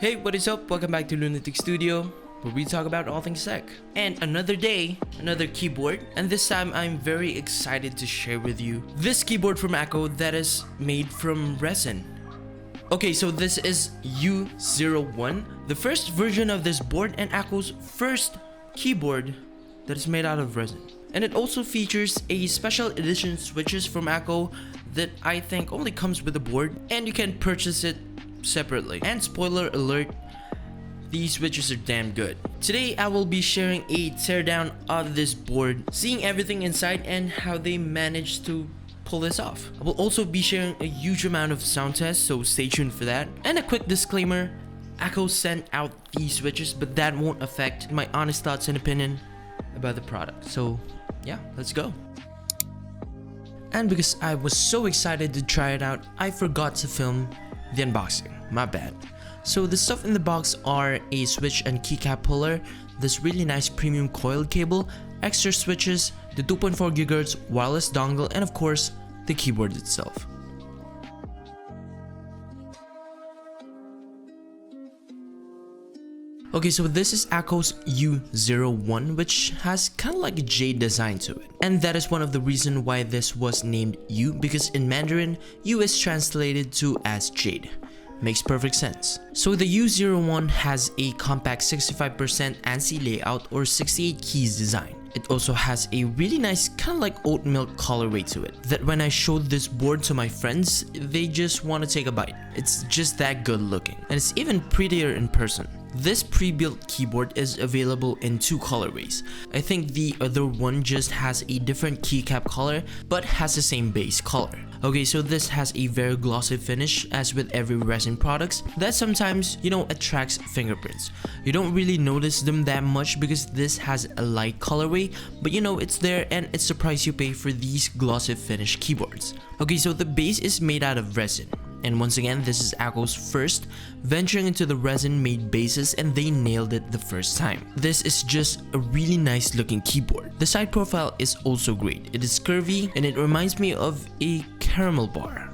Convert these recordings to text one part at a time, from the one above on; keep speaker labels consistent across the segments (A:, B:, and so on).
A: Hey, what is up? Welcome back to Lunatic Studio, where we talk about all things tech. And another day, another keyboard, and this time I'm very excited to share with you this keyboard from Akko that is made from resin. Okay, so this is YU01, the first version of this board and Akko's first keyboard that is made out of resin. And it also features a special edition switches from Akko that I think only comes with the board, and you can purchase it separately. And spoiler alert, these switches are damn good. Today I will be sharing a teardown of this board, seeing everything inside and how they managed to pull this off. I will also be sharing a huge amount of sound tests, so stay tuned for that. And a quick disclaimer, Akko sent out these switches, but that won't affect my honest thoughts and opinion about the product. So yeah, let's go. And because I was so excited to try it out, I forgot to film the unboxing. My bad. So the stuff in the box are a switch and keycap puller, this really nice premium coiled cable, extra switches, the 2.4 GHz wireless dongle, and of course the keyboard itself. Okay, so this is Akko's YU01, which has kind of like a jade design to it. And that is one of the reasons why this was named Yu, because in Mandarin, Yu is translated to as jade. Makes perfect sense. So the YU01 has a compact 65% ANSI layout or 68 keys design. It also has a really nice kind of like oat milk colorway to it, that when I showed this board to my friends, they just want to take a bite. It's just that good looking, and it's even prettier in person. This pre-built keyboard is available in two colorways. I think the other one just has a different keycap color but has the same base color. Okay, so this has a very glossy finish, as with every resin products, that sometimes, attracts fingerprints. You don't really notice them that much because this has a light colorway, but it's there, and it's the price you pay for these glossy finish keyboards. Okay, so the base is made out of resin. And once again, this is Akko's first venturing into the resin made bases, and they nailed it the first time. This is just a really nice looking keyboard. The side profile is also great. It is curvy and it reminds me of a caramel bar.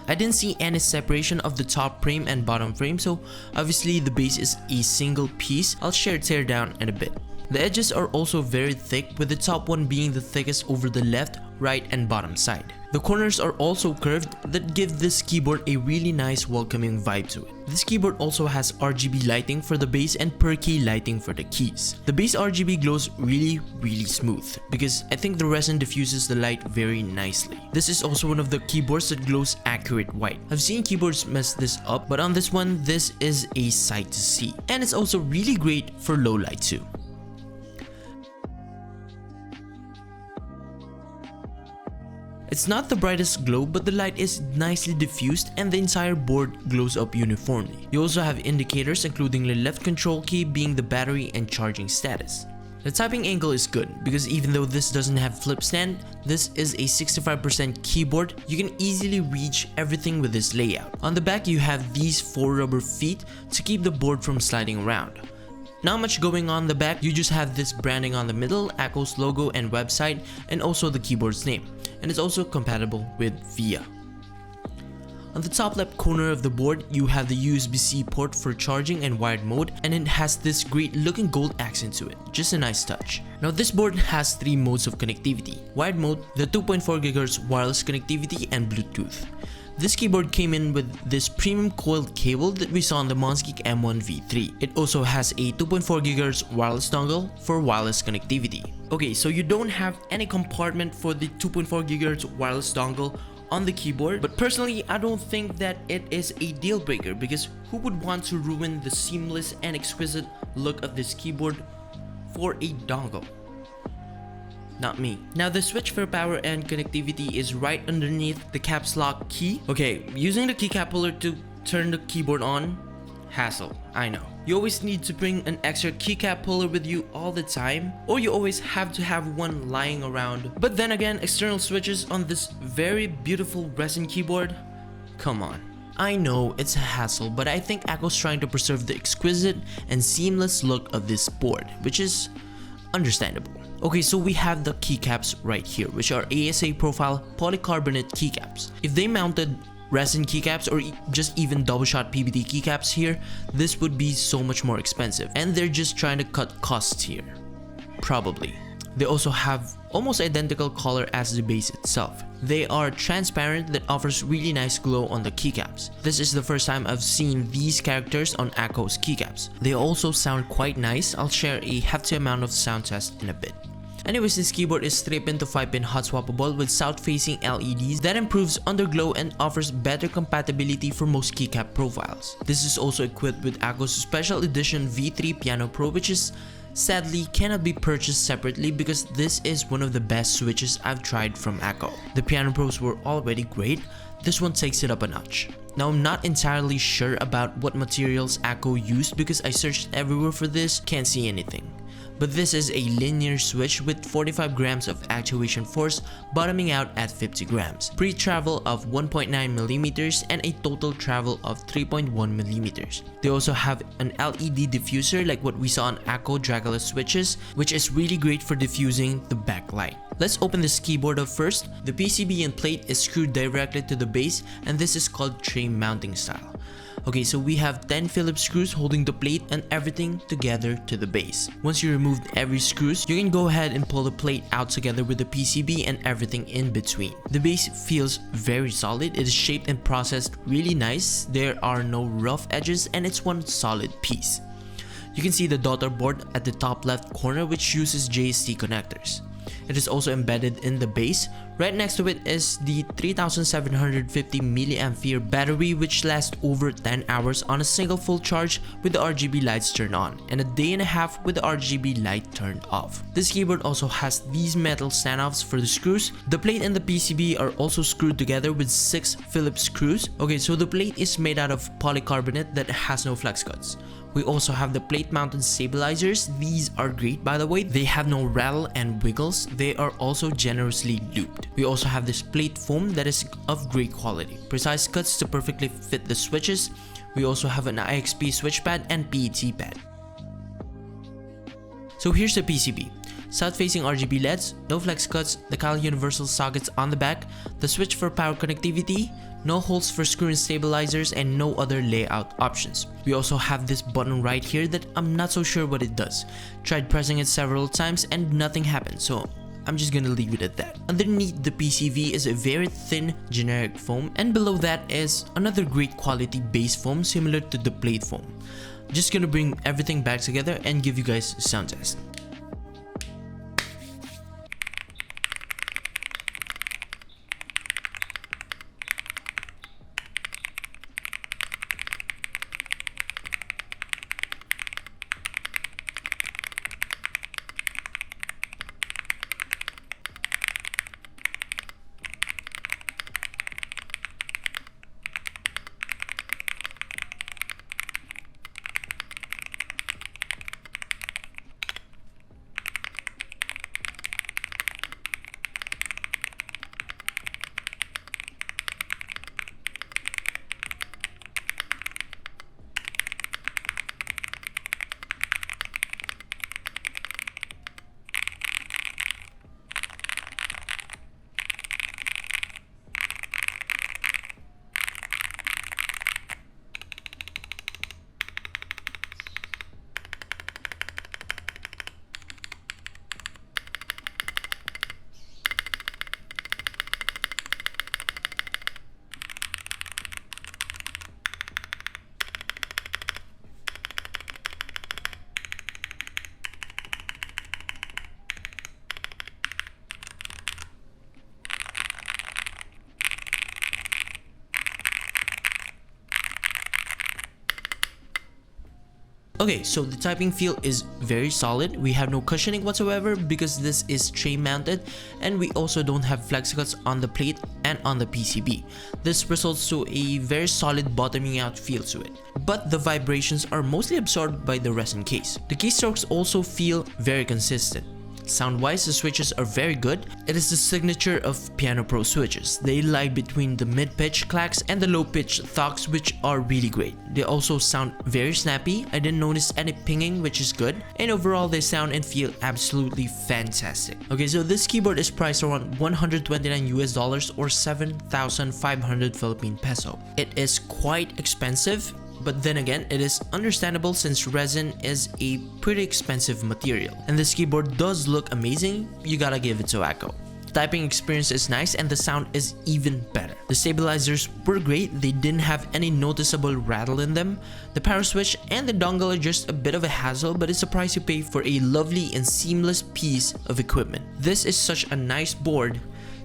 A: I didn't see any separation of the top frame and bottom frame, so obviously the base is a single piece. I'll share teardown in a bit. The edges are also very thick, with the top one being the thickest over the left, right, and bottom side. The corners are also curved, that give this keyboard a really nice welcoming vibe to it. This keyboard also has RGB lighting for the base and per key lighting for the keys. The base RGB glows really smooth, because I think the resin diffuses the light very nicely. This is also one of the keyboards that glows accurate white. I've seen keyboards mess this up, but on this one, this is a sight to see. And it's also really great for low light too. It's not the brightest glow, but the light is nicely diffused and the entire board glows up uniformly. You also have indicators, including the left control key being the battery and charging status. The typing angle is good, because even though this doesn't have flip stand, this is a 65% keyboard. You can easily reach everything with this layout. On the back, you have these 4 rubber feet to keep the board from sliding around. Not much going on the back, you just have this branding on the middle, Akko's logo and website, and also the keyboard's name. And it's also compatible with VIA. On the top left corner of the board, you have the USB-C port for charging and wired mode, and it has this great looking gold accent to it, just a nice touch. Now this board has 3 modes of connectivity: wired mode, the 2.4 GHz wireless connectivity, and Bluetooth. This keyboard came in with this premium coiled cable that we saw on the Mongeek M1 V3. It also has a 2.4 GHz wireless dongle for wireless connectivity. Okay, so you don't have any compartment for the 2.4 GHz wireless dongle on the keyboard, but personally I don't think that it is a deal breaker, because who would want to ruin the seamless and exquisite look of this keyboard for a dongle? Not me. Now the switch for power and connectivity is right underneath the caps lock key. Okay, using the keycap puller to turn the keyboard on, hassle, I know. You always need to bring an extra keycap puller with you all the time, or you always have to have one lying around. But then again, external switches on this very beautiful resin keyboard, come on. I know it's a hassle, but I think Akko's trying to preserve the exquisite and seamless look of this board, which is understandable. Okay, so we have the keycaps right here, which are ASA profile polycarbonate keycaps. If they mounted resin keycaps or just even double shot PBT keycaps here, this would be so much more expensive, and they're just trying to cut costs here. Probably. They also have almost identical color as the base itself. They are transparent that offers really nice glow on the keycaps. This is the first time I've seen these characters on Akko's keycaps. They also sound quite nice. I'll share a hefty amount of sound test in a bit. Anyways, this keyboard is 3-pin to 5-pin hot swappable with south-facing LEDs that improves underglow and offers better compatibility for most keycap profiles. This is also equipped with Akko's special edition V3 Piano Pro, which is sadly cannot be purchased separately because this is one of the best switches I've tried from Akko. The Piano Pros were already great, this one takes it up a notch. Now I'm not entirely sure about what materials Akko used because I searched everywhere for this, can't see anything. But this is a linear switch with 45 grams of actuation force, bottoming out at 50 grams, pre-travel of 1.9mm and a total travel of 3.1mm. They also have an LED diffuser like what we saw on Akko Dracula switches, which is really great for diffusing the backlight. Let's open this keyboard up first. The PCB and plate is screwed directly to the base, and this is called tray mounting style. Okay, so we have 10 Phillips screws holding the plate and everything together to the base. Once you removed every screws, you can go ahead and pull the plate out together with the PCB and everything in between. The base feels very solid. It is shaped and processed really nice. There are no rough edges and it's one solid piece. You can see the daughter board at the top left corner, which uses JST connectors. It is also embedded in the base. Right next to it is the 3750 mAh battery, which lasts over 10 hours on a single full charge with the RGB lights turned on, and a day and a half with the RGB light turned off. This keyboard also has these metal standoffs for the screws. The plate and the PCB are also screwed together with 6 Phillips screws. Okay, so the plate is made out of polycarbonate that has no flex cuts. We also have the plate mounted stabilizers. These are great, by the way. They have no rattle and wiggles. They are also generously looped. We also have this plate foam that is of great quality. Precise cuts to perfectly fit the switches. We also have an IXP switch pad and PET pad. So here's the PCB. South-facing RGB LEDs, no flex cuts, the Kyle universal sockets on the back, the switch for power connectivity, no holes for screw and stabilizers, and no other layout options. We also have this button right here that I'm not so sure what it does. Tried pressing it several times and nothing happened, so I'm just gonna leave it at that. Underneath the PCV is a very thin generic foam, and below that is another great quality base foam similar to the plate foam. Just gonna bring everything back together and give you guys a sound test. Okay, so the typing feel is very solid. We have no cushioning whatsoever because this is tray mounted, and we also don't have flex cuts on the plate and on the PCB. This results to a very solid bottoming out feel to it, but the vibrations are mostly absorbed by the resin case. The keystrokes also feel very consistent. Sound-wise, the switches are very good. It is the signature of Piano Pro switches. They lie between the mid-pitch clacks and the low-pitch thugs, which are really great. They also sound very snappy. I didn't notice any pinging, which is good. And overall, they sound and feel absolutely fantastic. Okay, so this keyboard is priced around $129 or 7,500 Philippine peso. It is quite expensive, but then again, it is understandable since resin is a pretty expensive material. And this keyboard does look amazing, you gotta give it to Akko. The typing experience is nice and the sound is even better. The stabilizers were great, they didn't have any noticeable rattle in them. The power switch and the dongle are just a bit of a hassle, but it's a price you pay for a lovely and seamless piece of equipment. This is such a nice board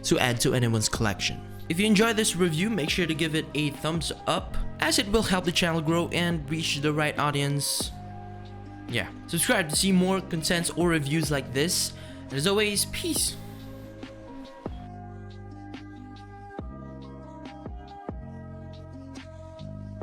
A: to add to anyone's collection. If you enjoyed this review, make sure to give it a thumbs up, as it will help the channel grow and reach the right audience. Yeah, subscribe to see more contents or reviews like this. And as always, peace.